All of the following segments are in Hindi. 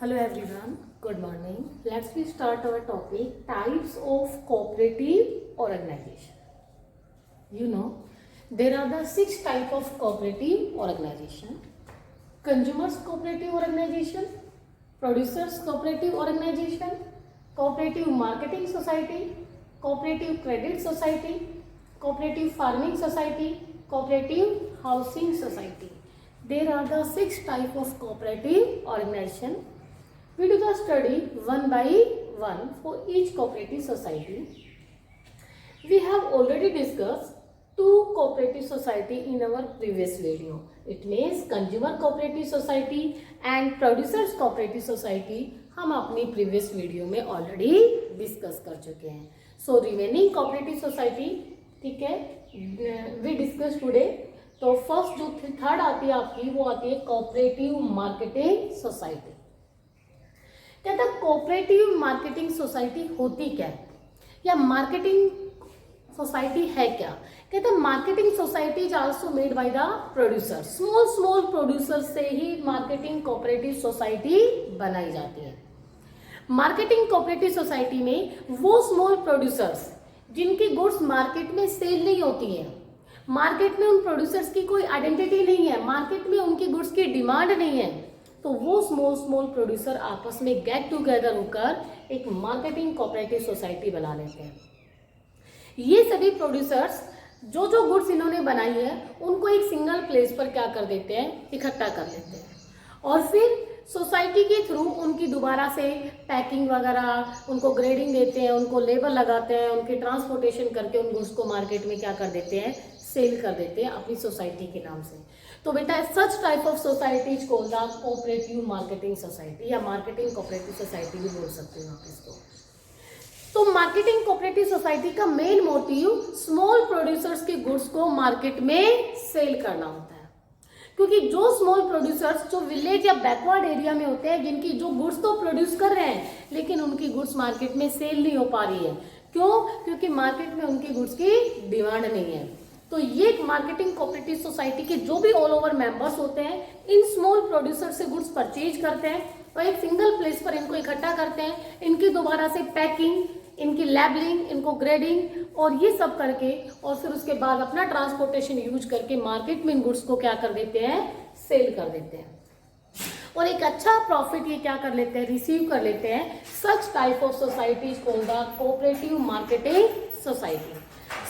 Hello everyone, good morning. Let's we start our topic types of cooperative organization. You know, there are the 6 type of cooperative organization. Consumers cooperative organization, producers cooperative organization, cooperative marketing society, cooperative credit society, cooperative farming society, cooperative housing society. There are the 6 type of cooperative organization. We do the study one by one for each cooperative society. We have already discussed 2 cooperative society in our previous video. It means consumer cooperative society and producers cooperative society हम अपनी previous video में already discuss कर चुके हैं. So remaining cooperative society, ठीक है, we discuss today. तो फर्स्ट जो थर्ड आती है आपकी वो आती है कोऑपरेटिव मार्केटिंग सोसाइटी. कहता है कोऑपरेटिव मार्केटिंग सोसाइटी होती क्या है या मार्केटिंग सोसाइटी है क्या. कहते हैं marketing society is also made by the producer. Small producer से ही मार्केटिंग कोऑपरेटिव सोसाइटी बनाई जाती है. मार्केटिंग कोऑपरेटिव सोसाइटी में वो स्मॉल प्रोड्यूसर्स जिनकी गुड्स मार्केट में सेल नहीं होती है, मार्केट में उन प्रोड्यूसर्स की कोई आइडेंटिटी नहीं है, मार्केट में उनकी गुड्स की डिमांड नहीं है, तो वो स्मॉल प्रोड्यूसर आपस में गेट टुगेदर होकर एक मार्केटिंग कोऑपरेटिव सोसाइटी बना लेते हैं. ये सभी प्रोड्यूसर्स जो गुड्स इन्होंने बनाई है उनको एक सिंगल प्लेस पर क्या कर देते हैं, इकट्ठा कर लेते हैं और फिर सोसाइटी के थ्रू उनकी दोबारा से पैकिंग वगैरह, उनको ग्रेडिंग देते हैं, उनको लेबल लगाते हैं, उनकी ट्रांसपोर्टेशन करके उन गुड्स को मार्केट में क्या कर देते हैं, सेल कर देते हैं अपनी सोसाइटी के नाम से. तो बेटा सच type of society is called the cooperative marketing society या मार्केटिंग कोऑपरेटिव सोसाइटी भी बोल सकते हो आप इसको. तो मार्केटिंग कोऑपरेटिव सोसाइटी का मेन मोटिव स्मॉल प्रोड्यूसर्स के गुड्स को मार्केट में सेल करना होता है. क्योंकि जो स्मॉल प्रोड्यूसर्स जो विलेज या बैकवर्ड एरिया में होते हैं, जिनकी जो गुड्स तो प्रोड्यूस कर रहे हैं लेकिन उनकी गुड्स मार्केट में सेल नहीं हो पा रही है. क्यों? क्योंकि मार्केट में उनकी गुड्स की डिमांड नहीं है. तो ये मार्केटिंग कोऑपरेटिव सोसाइटी के जो भी ऑल ओवर मेंबर्स होते हैं इन स्मॉल प्रोड्यूसर से गुड्स परचेज करते हैं और एक सिंगल प्लेस पर इनको इकट्ठा करते हैं. इनकी दोबारा से पैकिंग, इनकी लेबलिंग, इनको ग्रेडिंग और ये सब करके और फिर उसके बाद अपना ट्रांसपोर्टेशन यूज करके मार्केट में इन गुड्स को क्या कर देते हैं, सेल कर देते हैं और एक अच्छा प्रॉफिट ये क्या कर लेते हैं, रिसीव कर लेते हैं. सच type of society called the cooperative marketing society.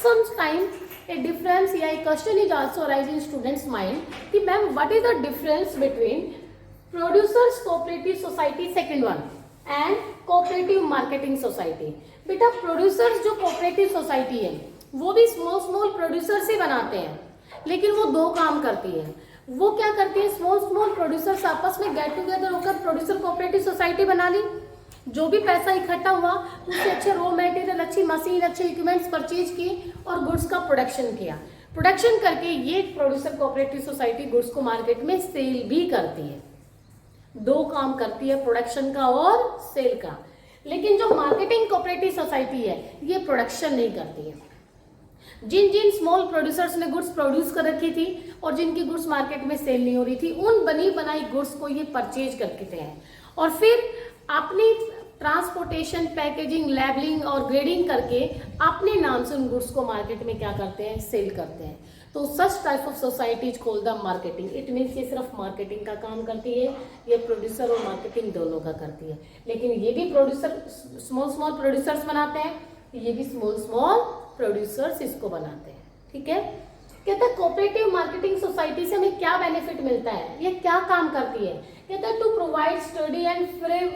Sometime a difference या a question is also arise in students mind कि ma'am what is the difference between producers cooperative society second one and cooperative marketing society. बेटा प्रोड्यूसर्स जो कोऑपरेटिव सोसाइटी है वो भी स्मॉल प्रोड्यूसर से बनाते हैं लेकिन वो 2 काम करती है. वो क्या करती है, स्मॉल प्रोड्यूसर्स आपस में गेट टुगेदर होकर प्रोड्यूसर कोऑपरेटिव सोसाइटी बना ली. जो भी पैसा इकट्ठा हुआ उससे अच्छे रॉ मटेरियल, अच्छी मशीन, अच्छे इक्विपमेंट्स परचेज किए और गुड्स का प्रोडक्शन किया. प्रोडक्शन करके ये प्रोड्यूसर कोऑपरेटिव सोसाइटी गुड्स को मार्केट में सेल भी करती है. 2 काम करती है, प्रोडक्शन का और सेल का. लेकिन जो मार्केटिंग कोऑपरेटिव सोसाइटी है ये प्रोडक्शन नहीं करती है. जिन स्मॉल प्रोड्यूसर्स ने गुड्स प्रोड्यूस कर रखी थी और जिनकी गुड्स मार्केट में सेल नहीं हो रही थी उन बनी बनाई गुड्स को ये परचेज करते हैं और फिर अपनी ट्रांसपोर्टेशन, पैकेजिंग, लेबलिंग और ग्रेडिंग करके अपने नाम से उन गुड्स को मार्केट में क्या करते हैं, सेल करते हैं. तो सच type of society is called the marketing. It means ये सिर्फ मार्केटिंग का काम करती है, ये प्रोड्यूसर और मार्केटिंग दोनों का करती है. लेकिन ये भी प्रोड्यूसर स्मॉल प्रोड्यूसर्स बनाते हैं, ये भी स्मॉल प्रोड्यूसर्स इसको बनाते हैं. ठीक है. कहता है कोऑपरेटिव मार्केटिंग सोसाइटी से हमें क्या बेनिफिट मिलता है, ये क्या काम करती है. कहता है to provide steady and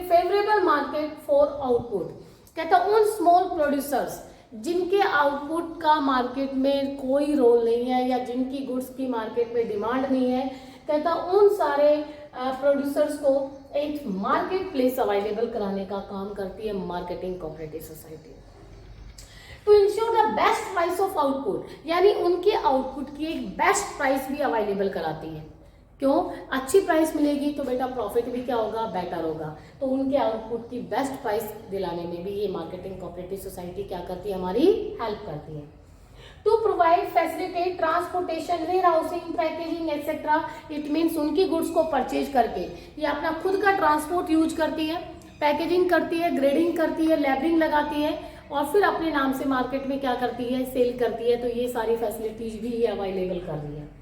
favourable market for output. कहता है उन स्मॉल प्रोड्यूसर्स जिनके आउटपुट का मार्केट में कोई रोल नहीं है या जिनकी गुड्स की मार्केट में डिमांड नहीं है, कहता उन सारे प्रोड्यूसर्स को एक मार्केट प्लेस अवेलेबल कराने का काम करती है marketing cooperative society. To ensure the best price of output, यानी उनके आउटपुट की एक बेस्ट प्राइस भी अवेलेबल कराती है. क्यों? अच्छी प्राइस मिलेगी तो बेटा प्रॉफिट भी क्या होगा, बेटर होगा. तो उनके आउटपुट की बेस्ट प्राइस दिलाने में भी ये मार्केटिंग कोऑपरेटिव सोसाइटी क्या करती है, हमारी हेल्प करती है. To provide facilitate transportation, warehousing, packaging etcetera. It means उनकी गुड्स को परचेज करके ये अपना खुद का ट्रांसपोर्ट यूज करती है, पैकेजिंग करती है, ग्रेडिंग करती है, लेबलिंग लगाती है और फिर अपने नाम से मार्केट में क्या करती है, सेल करती है। तो ये सारी फैसिलिटीज भी ये अवेलेबल कर रही है।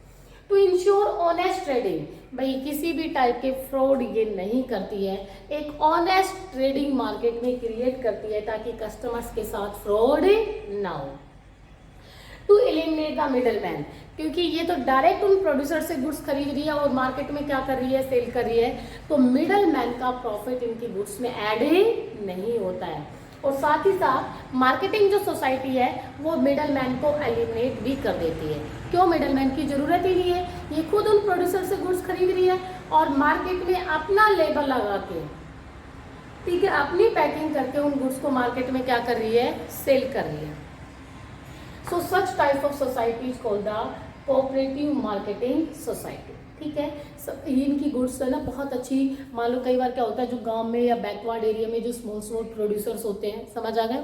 टू इंश्योर ऑनेस्ट ट्रेडिंग, भाई किसी भी टाइप के फ्रॉड ये नहीं करती है, एक ऑनेस्ट ट्रेडिंग मार्केट में क्रिएट करती है ताकि कस्टमर्स के साथ फ्रॉड ना हो। To eliminate the middleman, क्योंकि ये तो डायरेक्ट उन प्रोड्यूसर से गुड्स खरीद रही है और मार्केट में क्या कर रही है, सेल कर रही है, तो मिडल मैन का प्रॉफिट इनकी गुड्स में ऐड ही नहीं होता है। और साथ ही साथ मार्केटिंग जो सोसाइटी है वो मिडल मैन को एलिमिनेट भी कर देती है। क्यों, मिडल मैन की जरूरत ही नहीं है, ये खुद उन प्रोड्यूसर से गुड्स खरीद रही है और मार्केट में अपना लेबल लगा के, ठीक है, अपनी पैकिंग करके उन गुड्स को मार्केट में क्या कर रही है, सेल कर रही है। So such type of society is called the cooperative marketing society. ठीक है, ये इनकी गुड्स है ना बहुत अच्छी। मान लो कई बार क्या होता है, जो गांव में या बैकवर्ड एरिया में जो स्मॉल स्मॉल प्रोड्यूसर्स होते हैं, समझ आ गए,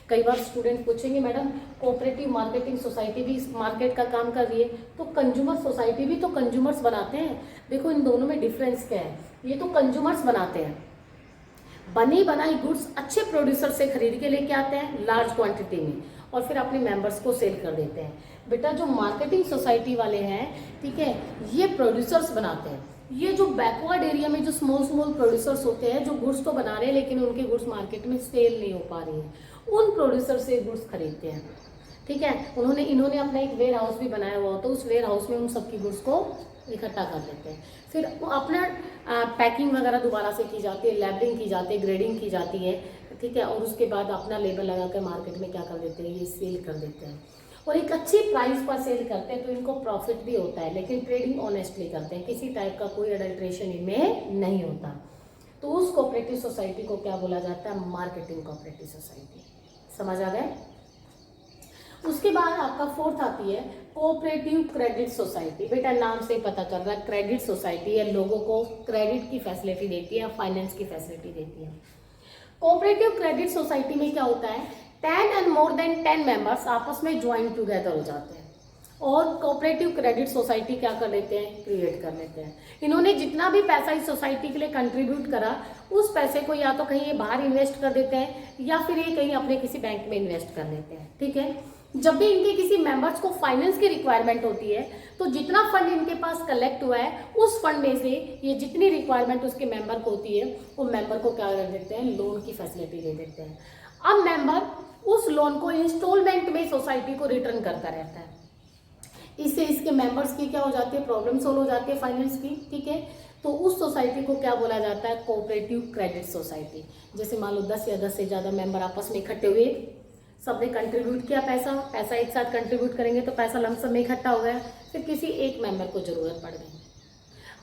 कई बार स्टूडेंट पूछेंगे मैडम कोऑपरेटिव मार्केटिंग सोसाइटी भी इस मार्केट का काम कर रही है, तो कंज्यूमर सोसाइटी भी तो कंज्यूमर्स बनाते हैं। देखो इन दोनों में डिफरेंस क्या है, ये तो कंज्यूमर्स बनाते हैं, बनी बनाई गुड्स अच्छे प्रोड्यूसर से खरीद के लेके आते हैं लार्ज क्वांटिटी में और फिर अपने मेंबर्स को सेल कर देते हैं। बेटा जो मार्केटिंग सोसाइटी वाले हैं, ठीक है, ये प्रोड्यूसर्स बनाते हैं। ये जो बैकवर्ड एरिया में जो स्मॉल स्मॉल प्रोड्यूसर्स होते हैं, जो गुड्स तो बना रहे हैं लेकिन उनकी गुड्स मार्केट में सेल नहीं हो पा रही है, उन प्रोड्यूसर से गुड्स खरीदते हैं। ठीक है, इन्होंने अपना एक वेयर हाउस भी बनाया हुआ होता है, उस वेयर हाउस में उन सबकी गुड्स को इकट्ठा कर लेते हैं, फिर अपना पैकिंग वगैरह दोबारा से की जाती है, लेबलिंग की जाती है, ग्रेडिंग की जाती है, ठीक है, और उसके बाद अपना लेबल लगा कर मार्केट में क्या कर देते हैं, ये सेल कर देते हैं और एक अच्छी प्राइस पर सेल करते हैं, तो इनको प्रॉफिट भी होता है, लेकिन ट्रेडिंग ऑनेस्टली करते हैं, किसी टाइप का कोई अडल्ट्रेशन इनमें नहीं होता। तो उस कोऑपरेटिव सोसाइटी को क्या बोला जाता है, मार्केटिंग कोऑपरेटिव सोसाइटी। समझ आ गए। उसके बाद आपका फोर्थ आती है कोऑपरेटिव क्रेडिट सोसाइटी। बेटा नाम से ही पता चल रहा है, क्रेडिट सोसाइटी है, लोगों को क्रेडिट की फैसिलिटी देती है, फाइनेंस की फैसिलिटी देती है। कोऑपरेटिव क्रेडिट सोसाइटी में क्या होता है, 10 एंड मोर देन 10 मेंबर्स आपस में ज्वाइन टुगेदर हो जाते हैं और कोऑपरेटिव क्रेडिट सोसाइटी क्या कर लेते हैं, क्रिएट कर लेते हैं। इन्होंने जितना भी पैसा इस सोसाइटी के लिए कंट्रीब्यूट करा, उस पैसे को या तो कहीं ये बाहर इन्वेस्ट कर देते हैं या फिर ये कहीं अपने किसी बैंक में इन्वेस्ट कर लेते हैं। ठीक है, जब भी इनके किसी मेंबर्स को फाइनेंस की रिक्वायरमेंट होती है, तो जितना फंड इनके पास कलेक्ट हुआ है, उस फंड में से ये जितनी रिक्वायरमेंट उसके मेंबर को होती है, वो मेंबर को क्या कर देते हैं, लोन की फैसिलिटी दे देते हैं। अब मेंबर उस लोन को इंस्टॉलमेंट में सोसाइटी को रिटर्न करता रहता है। इससे इसके मेंबर्स की क्या हो जाती है, प्रॉब्लम सोल्व हो जाती है फाइनेंस की। ठीक है, तो उस सोसाइटी को क्या बोला जाता है, कोऑपरेटिव क्रेडिट सोसाइटी। जैसे मान लो 10 या 10 से ज़्यादा मेंबर आपस में इकट्ठे हुए, सबने कंट्रीब्यूट किया पैसा एक साथ कंट्रीब्यूट करेंगे तो पैसा लमसम में इकट्ठा हो गया, फिर किसी एक मेंबर को जरूरत पड़ गई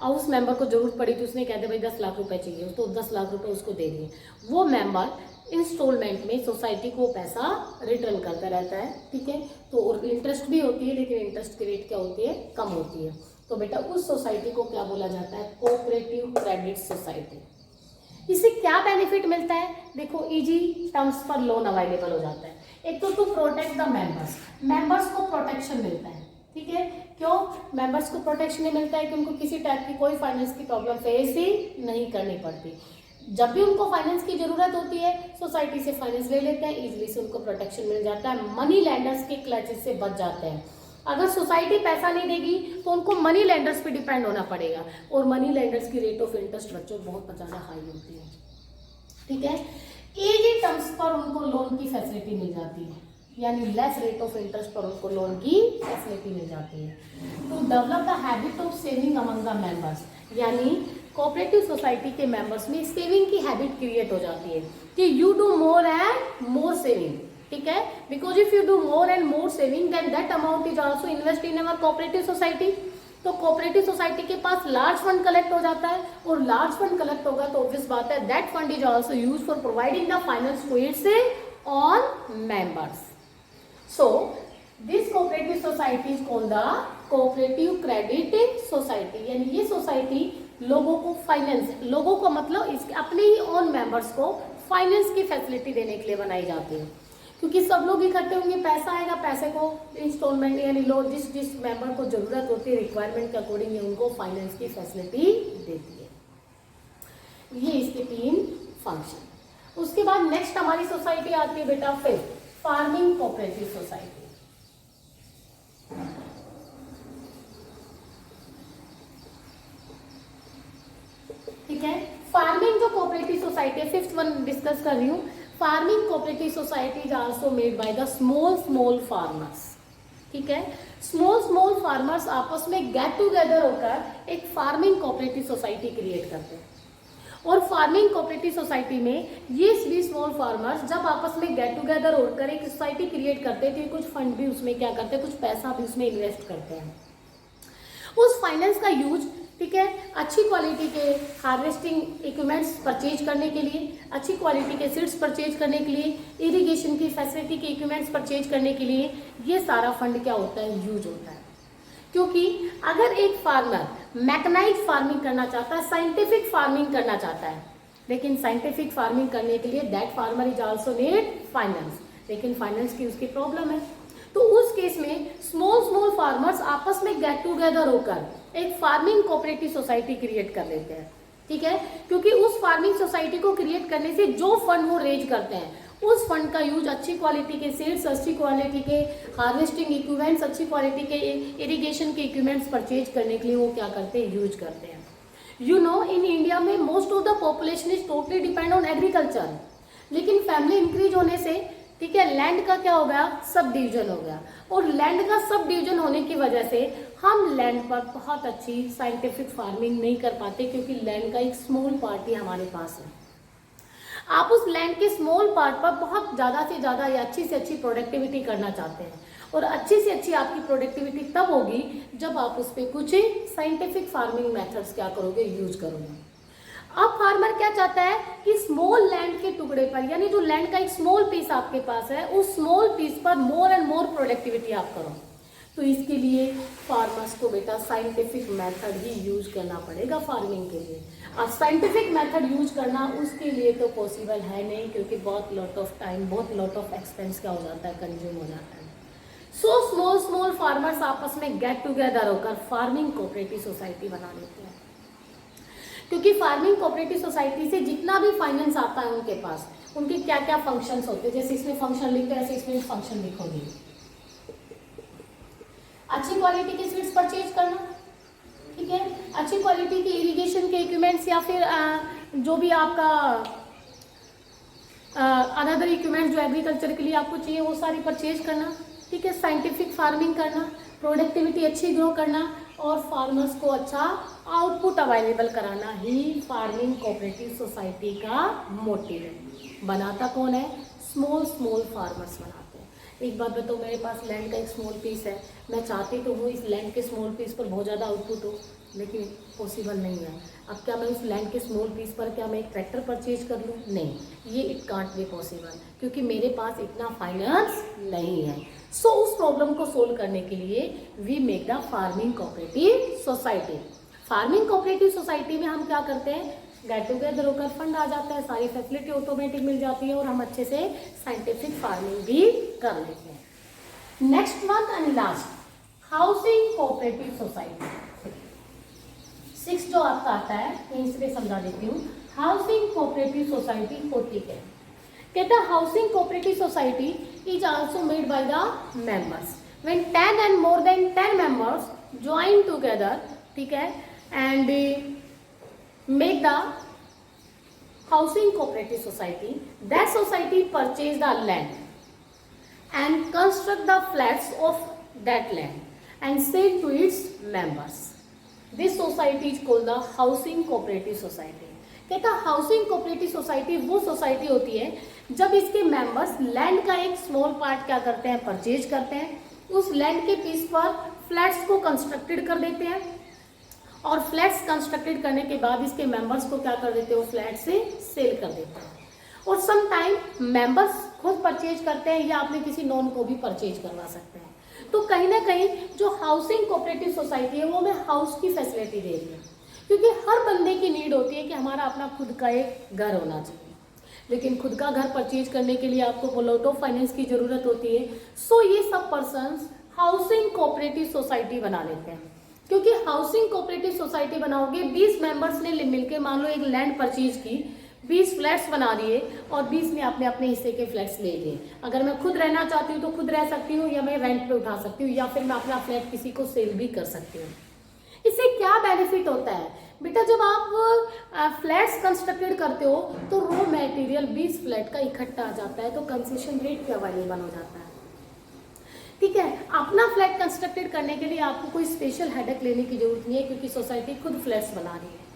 और उस मेंबर को जरूरत पड़ी तो उसने कह दिया भाई 10 लाख रुपए चाहिए, तो 10 लाख रुपए उसको दे दिए। वो मेंबर इंस्टॉलमेंट में सोसाइटी को पैसा रिटर्न करता रहता है। ठीक है, तो इंटरेस्ट भी होती है, लेकिन इंटरेस्ट की रेट क्या होती है, कम होती है। तो बेटा उस सोसाइटी को क्या बोला जाता है, कोऑपरेटिव क्रेडिट सोसाइटी। इससे क्या बेनिफिट मिलता है, देखो इजी टर्म्स पर लोन अवेलेबल हो जाता है। एक तो टू प्रोटेक्ट द मेंबर्स को प्रोटेक्शन मिलता है। ठीक है, क्यों मेंबर्स को प्रोटेक्शन नहीं मिलता है कि उनको किसी टाइप की कोई फाइनेंस की प्रॉब्लम फेस ही नहीं करनी पड़ती। जब भी उनको फाइनेंस की जरूरत होती है, सोसाइटी से फाइनेंस ले लेते हैं, इजीली से उनको प्रोटेक्शन मिल जाता है, मनी लैंडर्स के क्लचेस से बच जाते हैं। अगर सोसाइटी पैसा नहीं देगी तो उनको मनी लैंडर्स पे डिपेंड होना पड़ेगा और मनी लैंडर्स की रेट ऑफ इंटरेस्ट बच्चों बहुत ज़्यादा हाई होती है। ठीक है, इजी टर्म्स पर उनको लोन की फैसिलिटी मिल जाती है, यानी लेस रेट ऑफ इंटरेस्ट पर उनको लोन की फैसिलिटी मिल जाती है। To develop the habit of saving among the members, यानी कोऑपरेटिव सोसाइटी के मेंबर्स में सेविंग की हैबिट क्रिएट हो जाती है कि you do more and more saving. ठीक है, because if you do more and more saving then that amount is also invest in our cooperative society. तो कोऑपरेटिव सोसाइटी के पास लार्ज फंड कलेक्ट हो जाता है और लार्ज फंड कलेक्ट होगा तो ऑब्वियस बात है that fund is also used for providing the finance to its own members. So this cooperative society is called the cooperative credit society, यानी ये सोसाइटी लोगों को फाइनेंस, लोगों को मतलब इसके अपने ही ओन मेंबर्स को फाइनेंस की फैसिलिटी देने के लिए बनाई जाती है। क्योंकि सब लोग इकट्ठे होंगे, पैसा आएगा, पैसे को इंस्टॉलमेंट यानी लोन जिस जिस मेंबर को जरूरत होती है रिक्वायरमेंट के अकॉर्डिंग उनको फाइनेंस की फैसिलिटी देती है। ये इसके 3 फंक्शन। उसके बाद नेक्स्ट हमारी सोसाइटी आती है बेटा फिफ्थ, फार्मिंग कोऑपरेटिव सोसाइटी। ठीक है, फार्मिंग जो कोऑपरेटिव सोसाइटी है, फिफ्थ वन डिस्कस कर रही हूँ। Farming cooperative society is also made by the small farmers. ठीक है, स्मॉल फार्मर्स आपस में गेट टुगेदर होकर एक फार्मिंग कोऑपरेटिव सोसाइटी क्रिएट करते हैं। और फार्मिंग कोऑपरेटिव सोसाइटी में ये सभी स्मॉल फार्मर्स जब आपस में गेट टुगेदर होकर एक सोसाइटी क्रिएट करते हैं तो कुछ फंड भी उसमें क्या करते हैं, कुछ पैसा भी उसमें इन्वेस्ट करते हैं। उस फाइनेंस का यूज, ठीक है, अच्छी क्वालिटी के हार्वेस्टिंग इक्विपमेंट्स परचेज करने के लिए, अच्छी क्वालिटी के सीड्स परचेज करने के लिए, इरिगेशन की फैसिलिटी के इक्विपमेंट्स परचेज करने के लिए ये सारा फंड क्या होता है, यूज होता है। क्योंकि अगर एक फार्मर मैकेनाइज्ड फार्मिंग करना चाहता है, साइंटिफिक फार्मिंग करना चाहता है, लेकिन साइंटिफिक फार्मिंग करने के लिए that farmer is also need finance, लेकिन फाइनेंस की उसकी प्रॉब्लम है। तो उस केस में स्मॉल फार्मर्स आपस में गेट टुगेदर होकर एक फार्मिंग कोऑपरेटिव सोसाइटी क्रिएट कर लेते हैं। ठीक है, क्योंकि उस फार्मिंग सोसाइटी को क्रिएट करने से जो फंड वो रेज करते हैं उस फंड का यूज अच्छी क्वालिटी के सीड्स, अच्छी क्वालिटी के हार्वेस्टिंग इक्विपमेंट्स, अच्छी क्वालिटी के इरिगेशन के इक्विपमेंट्स परचेज करने के लिए वो क्या करते हैं, यूज करते हैं। यू नो, इन इंडिया में most of the population is totally depend on agriculture, लेकिन फैमिली इंक्रीज होने से, ठीक है, लैंड का क्या हो गया, सब डिवीजन हो गया। और लैंड का सब डिवीजन होने की वजह से हम लैंड पर बहुत अच्छी साइंटिफिक फार्मिंग नहीं कर पाते, क्योंकि लैंड का एक स्मॉल पार्ट ही हमारे पास है। आप उस लैंड के स्मॉल पार्ट पर बहुत ज़्यादा से ज़्यादा या अच्छी से अच्छी प्रोडक्टिविटी करना चाहते हैं, और अच्छी से अच्छी आपकी प्रोडक्टिविटी तब होगी जब आप उस पर कुछ साइंटिफिक फार्मिंग मेथड्स क्या करोगे, यूज करोगे। अब फार्मर क्या चाहता है कि स्मॉल लैंड के टुकड़े पर, यानी जो लैंड का एक स्मॉल पीस आपके पास है, उस स्मॉल पीस पर मोर एंड मोर प्रोडक्टिविटी आप करो। तो इसके लिए फार्मर्स को बेटा साइंटिफिक मेथड ही यूज करना पड़ेगा फार्मिंग के लिए। अब साइंटिफिक मेथड यूज करना उसके लिए तो पॉसिबल है नहीं, क्योंकि बहुत लॉट ऑफ टाइम, बहुत लॉट ऑफ एक्सपेंस क्या हो जाता है, कंज्यूम हो जाता है। सो स्मॉल फार्मर्स आपस में गेट टुगेदर होकर फार्मिंग कोऑपरेटिव सोसाइटी बना लेते हैं। क्योंकि फार्मिंग कोऑपरेटिव सोसाइटी से जितना भी फाइनेंस आता है उनके पास, उनके क्या क्या फंक्शंस होते हैं, जैसे इसमें फंक्शन लिखते हैं ऐसे इसमें फंक्शन लिखोगे। अच्छी क्वालिटी के सीड्स परचेज करना, ठीक है, अच्छी क्वालिटी के इरिगेशन के इक्विपमेंट्स या फिर जो भी आपका अदर इक्विपमेंट्स जो एग्रीकल्चर के लिए आपको चाहिए वो सारी परचेज करना, ठीक है, साइंटिफिक फार्मिंग करना, प्रोडक्टिविटी अच्छी ग्रो करना और फार्मर्स को अच्छा आउटपुट अवेलेबल कराना ही फार्मिंग कोऑपरेटिव सोसाइटी का मोटिव है। बनाता कौन है, स्मॉल फार्मर्स बनाते हैं। एक बात बताओ, मेरे पास लैंड का एक स्मॉल पीस है, मैं चाहती तो हूँ इस लैंड के स्मॉल पीस पर बहुत ज़्यादा आउटपुट हो, लेकिन पॉसिबल नहीं है। अब क्या मैं उस लैंड के स्मॉल पीस पर क्या मैं एक ट्रैक्टर परचेज कर लूँ, नहीं, ये इट कांट बी पॉसिबल, क्योंकि मेरे पास इतना फाइनेंस नहीं है। सो उस प्रॉब्लम को सोल्व करने के लिए we make the farming cooperative society. Farming cooperative society में हम क्या करते हैं, गेट टुगेदर होकर फंड आ जाता है, सारी फैसिलिटी ऑटोमेटिक मिल जाती है और हम अच्छे से साइंटिफिक फार्मिंग भी कर लेते हैं। Next one and last, housing cooperative society. 6 जो आपका आता है इसमें समझा देती हूँ। हाउसिंग कोऑपरेटिव सोसाइटी होती है, कहता है housing cooperative society is also made by the members when 10 and more than 10 members join together, ठीक है, and make the housing cooperative society. That society purchase the land and construct the flats of that land and sell to its members. This society is called the housing cooperative society. कहता हाउसिंग कोऑपरेटिव सोसाइटी वो सोसाइटी होती है जब इसके मेंबर्स लैंड का एक स्मॉल पार्ट क्या करते हैं, परचेज करते हैं, उस लैंड के पीस पर फ्लैट्स को कंस्ट्रक्टेड कर देते हैं और फ्लैट्स कंस्ट्रक्टेड करने के बाद इसके मेंबर्स को क्या कर देते हैं, वो फ्लैट से सेल कर देते हैं। और सम टाइम मेंबर्स खुद परचेज करते हैं या अपने किसी नॉन को भी परचेज करवा सकते हैं। तो कहीं ना कहीं जो हाउसिंग कोऑपरेटिव सोसाइटी है वो हमें हाउस की फैसिलिटी दे रही है, क्योंकि हर बंदे की नीड होती है कि हमारा अपना खुद का एक घर होना चाहिए। लेकिन खुद का घर परचेज करने के लिए आपको लॉट ऑफ फाइनेंस की जरूरत होती है। सो ये सब पर्सन्स हाउसिंग कोऑपरेटिव सोसाइटी बना लेते हैं, क्योंकि हाउसिंग कोऑपरेटिव सोसाइटी बनाओगे 20 मेंबर्स ने मिलकर मान लो एक लैंड परचेज की, 20 फ्लैट्स बना दिए और 20 ने अपने अपने हिस्से के फ्लैट्स ले लिए। अगर मैं खुद रहना चाहती हूँ तो खुद रह सकती हूँ, या मैं रेंट पे उठा सकती हूँ, या फिर मैं अपना फ्लैट किसी को सेल भी कर सकती हूँ। इससे क्या बेनिफिट होता है बेटा, जब आप फ्लैट्स कंस्ट्रक्टेड करते हो तो रॉ मटेरियल 20 फ्लैट का इकट्ठा आ जाता है, तो कंसेशन रेट भी अवेलेबल हो जाता है। ठीक है, अपना फ्लैट कंस्ट्रक्टेड करने के लिए आपको कोई स्पेशल हेडेक लेने की जरूरत नहीं है, क्योंकि सोसाइटी खुद फ्लैट्स बना रही है।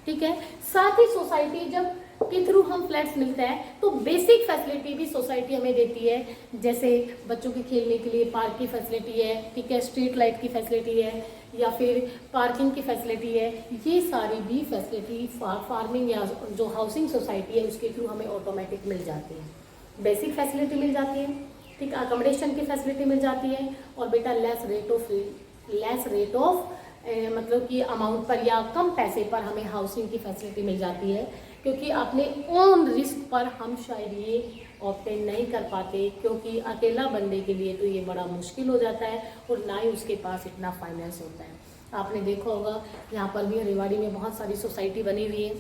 ठीक है, साथ ही सोसाइटी जब के थ्रू हम फ्लैट्स मिलते हैं तो बेसिक फैसिलिटी भी सोसाइटी हमें देती है, जैसे बच्चों के खेलने के लिए पार्क की फैसिलिटी है, ठीक है, स्ट्रीट लाइट की फैसिलिटी है, या फिर पार्किंग की फैसिलिटी है। ये सारी भी फैसिलिटी फार्मिंग या जो हाउसिंग सोसाइटी है उसके थ्रू हमें ऑटोमेटिक मिल जाती है। बेसिक फैसिलिटी मिल जाती है, ठीक, अकोमोडेशन की फैसिलिटी मिल जाती है, और बेटा लेस रेट ऑफ मतलब कि अमाउंट पर या कम पैसे पर हमें हाउसिंग की फैसिलिटी मिल जाती है, क्योंकि अपने ओन रिस्क पर हम शायद ये ऑप्टेन नहीं कर पाते, क्योंकि अकेला बंदे के लिए तो ये बड़ा मुश्किल हो जाता है और ना ही उसके पास इतना फाइनेंस होता है। आपने देखा होगा यहाँ पर भी रेवाड़ी में बहुत सारी सोसाइटी बनी हुई है।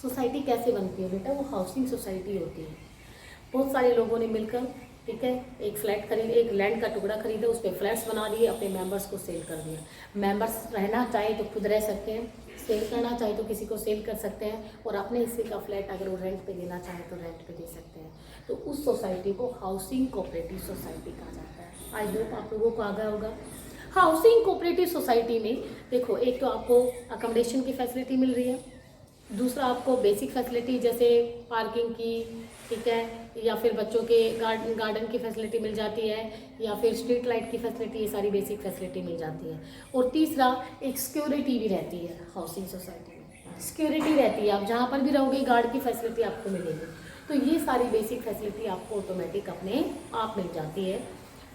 सोसाइटी कैसे बनती है बेटा, वो हाउसिंग सोसाइटी होती है। बहुत सारे लोगों ने मिलकर, ठीक है, एक फ्लैट खरीद, एक लैंड का टुकड़ा खरीदा, उस पर फ्लैट्स बना दिए, अपने मेंबर्स को सेल कर दिया। मेंबर्स रहना चाहे तो खुद रह सकते हैं, सेल करना चाहे तो किसी को सेल कर सकते हैं, और अपने हिस्से का फ्लैट अगर वो रेंट पे देना चाहे तो रेंट पे दे सकते हैं। तो उस सोसाइटी को हाउसिंग कोऑपरेटिव सोसाइटी कहा जाता है। आई होप आप लोगों को आ गया होगा। हाउसिंग कोऑपरेटिव सोसाइटी में देखो, एक तो आपको अकोमोडेशन की फैसिलिटी मिल रही है, दूसरा आपको बेसिक फैसिलिटी जैसे पार्किंग की, ठीक है, या फिर बच्चों के गार्डन की फैसिलिटी मिल जाती है, या फिर स्ट्रीट लाइट की फैसिलिटी, ये सारी बेसिक फैसिलिटी मिल जाती है। और तीसरा एक सिक्योरिटी भी रहती है हाउसिंग सोसाइटी में, सिक्योरिटी रहती है, आप जहाँ पर भी रहोगे गार्ड की फैसिलिटी आपको मिलेगी। तो ये सारी बेसिक फैसिलिटी आपको ऑटोमेटिक अपने आप मिल जाती है।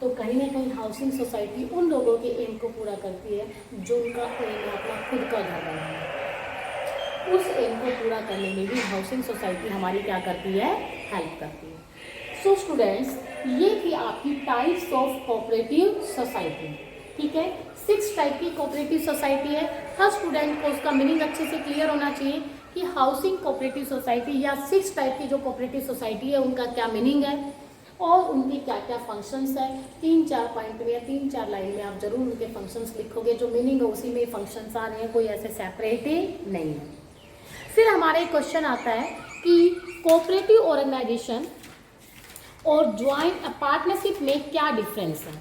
तो कहीं ना कहीं हाउसिंग सोसाइटी उन लोगों के एम को पूरा करती है जो उनका एम है अपना खुद का घर बनाना। उस एम को पूरा करने में भी हाउसिंग सोसाइटी हमारी क्या करती है, हेल्प करती है। सो स्टूडेंट्स, ये थी आपकी टाइप्स ऑफ कोऑपरेटिव सोसाइटी। ठीक है, 6 टाइप की कोऑपरेटिव सोसाइटी है। हर स्टूडेंट को उसका मीनिंग अच्छे से क्लियर होना चाहिए कि हाउसिंग कोऑपरेटिव सोसाइटी या 6 टाइप की जो कोऑपरेटिव सोसाइटी है उनका क्या मीनिंग है और उनके क्या क्या फंक्शंस है। 3-4 पॉइंट में या 3-4 लाइन में आप जरूर उनके फंक्शंस लिखोगे, जो मीनिंग है उसी में फंक्शंस आ रहे हैं, कोई ऐसे सेपरेट ही नहीं है। फिर हमारा एक क्वेश्चन आता है कि कोऑपरेटिव ऑर्गेनाइजेशन और ज्वाइंट पार्टनरशिप में क्या डिफरेंस है।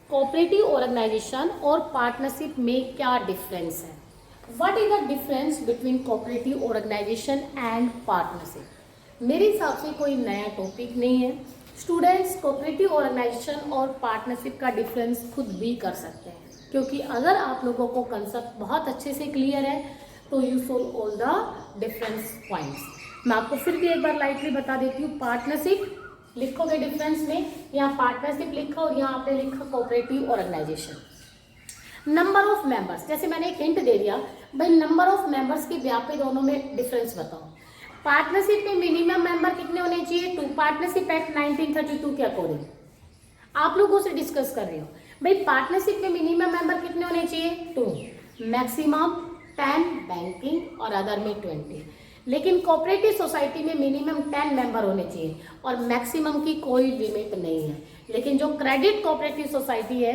कोऑपरेटिव ऑर्गेनाइजेशन और पार्टनरशिप में क्या डिफरेंस है। What is the difference between cooperative organisation and partnership. मेरे हिसाब से कोई नया टॉपिक नहीं है। स्टूडेंट्स कोऑपरेटिव ऑर्गेनाइजेशन और पार्टनरशिप का डिफरेंस खुद भी कर सकते हैं, क्योंकि अगर आप लोगों को कंसेप्ट बहुत अच्छे से क्लियर है तो you solve all the difference points. मैं आपको फिर भी एक बार लाइटली बता देती हूँ। पार्टनरशिप लिखोगे डिफरेंस में, यहाँ पार्टनरशिप लिखा और यहाँ आपने लिखा cooperative organisation. Number of members, जैसे मैंने एक हिंट दे दिया भाई, नंबर ऑफ मेंबर्स के व्यापक दोनों में डिफरेंस बताओ। पार्टनरशिप में मिनिमम मेंबर कितने होने चाहिए, 2। पार्टनरशिप एक्ट 1932 के अकॉर्डिंग आप लोगों से डिस्कस कर रही हो भाई, पार्टनरशिप में मिनिमम मेंबर कितने होने चाहिए, 2, मैक्सिमम 10, बैंकिंग और अदर में 20। लेकिन कोऑपरेटिव सोसाइटी में मिनिमम 10 मेंबर होने चाहिए और मैक्सिमम की कोई लिमिट नहीं है। लेकिन जो क्रेडिट कोऑपरेटिव सोसाइटी है,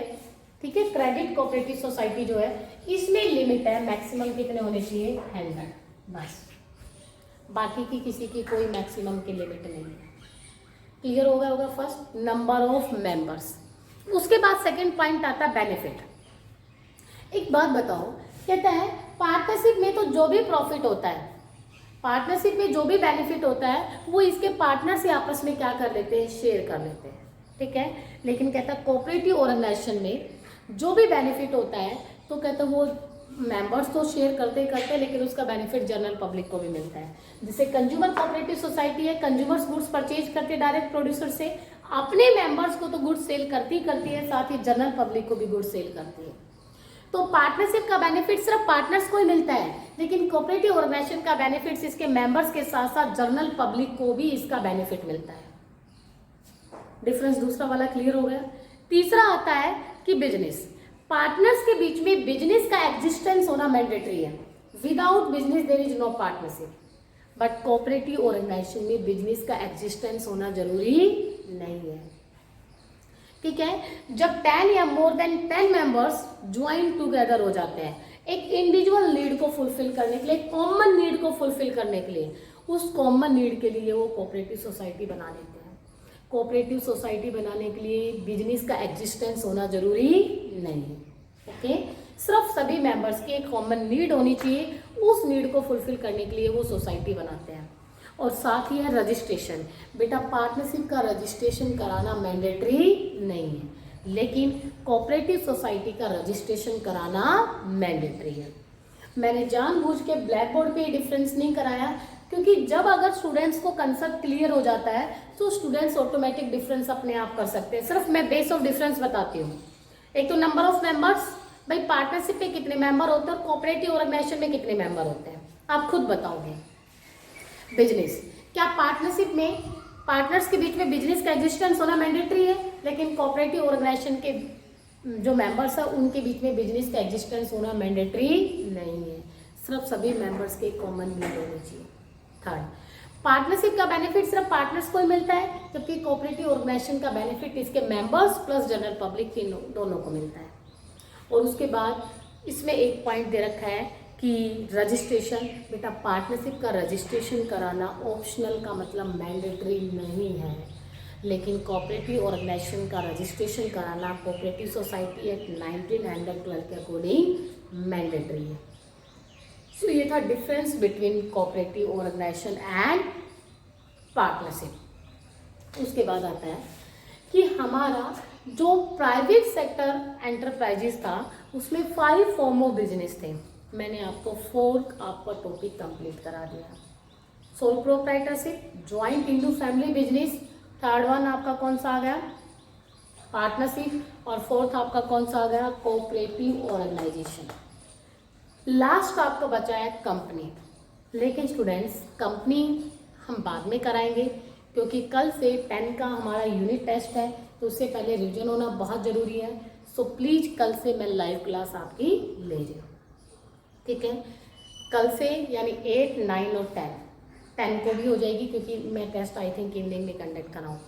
ठीक है, क्रेडिट कोऑपरेटिव सोसाइटी जो है इसमें लिमिट है, मैक्सिमम कितने होने चाहिए, 100 बस। बाकी की किसी की कोई मैक्सिमम की लिमिट नहीं है। क्लियर हो गया होगा फर्स्ट, नंबर ऑफ मेंबर्स। उसके बाद सेकंड पॉइंट आता है बेनिफिट। एक बात बताओ, कहता है पार्टनरशिप में तो जो भी प्रॉफिट होता है, पार्टनरशिप में जो भी बेनिफिट होता है वो इसके पार्टनर से आपस में क्या कर लेते हैं, शेयर कर लेते हैं, ठीक है। लेकिन कहता है कोऑपरेटिव ऑर्गेनाइजेशन में जो भी बेनिफिट होता है तो कहता है वो मेंबर्स तो शेयर करते ही करते हैं, लेकिन उसका बेनिफिट जनरल पब्लिक को भी मिलता है। जैसे कंज्यूमर कोऑपरेटिव सोसाइटी है, कंज्यूमर्स गुड्स परचेज करते डायरेक्ट प्रोड्यूसर से, अपने मेंबर्स को तो गुड्स सेल करती है, साथ ही जनरल पब्लिक को भी गुड्स सेल करती है। तो पार्टनरशिप का बेनिफिट सिर्फ पार्टनर्स को ही मिलता है, लेकिन कोऑपरेटिव ऑर्गेनाइजेशन का बेनिफिट इसके मेंबर्स के साथ साथ जनरल पब्लिक को भी इसका बेनिफिट मिलता है। डिफरेंस दूसरा वाला क्लियर हो गया। तीसरा आता है कि बिजनेस, पार्टनर्स के बीच में बिजनेस का एग्जिस्टेंस होना मैंडेटरी है। Without business there is no partnership, but cooperative organisation में बिजनेस का एग्जिस्टेंस होना जरूरी नहीं है। ठीक है, जब 10 या more than 10 members join together हो जाते हैं एक इंडिविजुअल नीड को फुलफिल करने के लिए, कॉमन नीड को फुलफिल करने के लिए, उस कॉमन नीड के लिए वो कोऑपरेटिव सोसाइटी बना लेते हैं। कोऑपरेटिव सोसाइटी बनाने के लिए बिजनेस का एग्जिस्टेंस होना जरूरी नहीं है। ओके, सिर्फ सभी मेंबर्स की एक कॉमन नीड होनी चाहिए, उस नीड को फुलफिल करने के लिए वो सोसाइटी बनाते हैं। और साथ ही है रजिस्ट्रेशन। बेटा पार्टनरशिप का रजिस्ट्रेशन कराना मैंडेटरी नहीं है, लेकिन कोऑपरेटिव सोसाइटी का रजिस्ट्रेशन कराना मैंडेटरी है। मैंने जानबूझ के ब्लैक बोर्ड पे डिफरेंस नहीं कराया, क्योंकि जब अगर स्टूडेंट्स को कंसेप्ट क्लियर हो जाता है तो स्टूडेंट्स ऑटोमेटिक डिफरेंस अपने आप कर सकते हैं। सिर्फ मैं बेस ऑफ डिफरेंस बताती हूँ। एक तो नंबर ऑफ मेंबर्स, भाई पार्टनरशिप में कितने मेंबर होते हैं और कोऑपरेटिव ऑर्गेनाइजेशन में कितने मेंबर होते हैं, आप खुद बताओगे। बिजनेस, क्या पार्टनरशिप में पार्टनर्स के बीच में बिजनेस का एग्जिस्टेंस होना मैंडेटरी है, लेकिन कोऑपरेटिव ऑर्गेनाइजेशन के जो मेंबर्स है उनके बीच में बिजनेस का एग्जिस्टेंस होना मैंडेटरी नहीं है। सिर्फ सभी मेंबर्स के कॉमन नीड होनी चाहिए। थर्ड, पार्टनरशिप का बेनिफिट सिर्फ पार्टनर्स को ही मिलता है, जबकि कोऑपरेटिव ऑर्गेनाइजेशन का बेनिफिट इसके मेंबर्स प्लस जनरल पब्लिक दोनों को मिलता है। और उसके बाद इसमें एक पॉइंट दे रखा है कि रजिस्ट्रेशन, बेटा पार्टनरशिप का रजिस्ट्रेशन कराना ऑप्शनल का मतलब मैंडेटरी नहीं है, लेकिन कोऑपरेटिव ऑर्गेनाइजेशन का रजिस्ट्रेशन कराना कोऑपरेटिव सोसाइटी एक्ट 1912 के अकॉर्डिंग मैंडेटरी है। सो ये था difference between cooperative organisation and partnership. उसके बाद आता है कि हमारा जो प्राइवेट सेक्टर एंटरप्राइजेस था उसमें 5 फॉर्म ऑफ बिजनेस थे। मैंने आपको 4 आपका टॉपिक कंप्लीट करा दिया। Sole proprietorship, joint into family business, third one आपका कौन सा आ गया, पार्टनरशिप, और फोर्थ आपका कौन सा आ गया, कोऑपरेटिव ऑर्गेनाइजेशन। लास्ट आपका बचा है कंपनी। लेकिन स्टूडेंट्स कंपनी हम बाद में कराएंगे, क्योंकि कल से 10 का हमारा यूनिट टेस्ट है, तो उससे पहले रिवीजन होना बहुत ज़रूरी है। सो प्लीज़ कल से मैं लाइव क्लास आपकी ले रही हूँ, ठीक है। कल से यानी 8, 9 और 10 को भी हो जाएगी, क्योंकि मैं टेस्ट आई थिंक इवनिंग में कंडक्ट कराऊँ।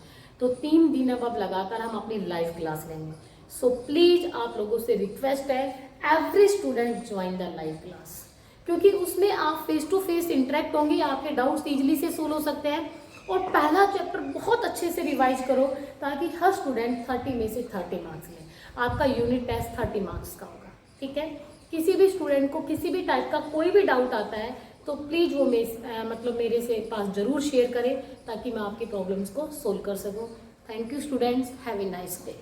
तो 3 दिन अब लगातार हम अपनी लाइव क्लास लेंगे। सो प्लीज़ आप लोगों से रिक्वेस्ट है, every student join the live class, क्योंकि उसमें आप फेस टू फेस इंटरेक्ट होंगे, आपके डाउट्स इजीली से सोल्व हो सकते हैं। और पहला चैप्टर बहुत अच्छे से रिवाइज करो, ताकि हर स्टूडेंट 30 में से 30 मार्क्स ले। आपका यूनिट टेस्ट 30 मार्क्स का होगा, ठीक है। किसी भी स्टूडेंट को किसी भी टाइप का कोई भी डाउट आता है तो प्लीज़ वो मेरे से पास ज़रूर शेयर करें, ताकि मैं आपकी प्रॉब्लम्स को सोल्व कर सकूं। Thank you students, have a nice day.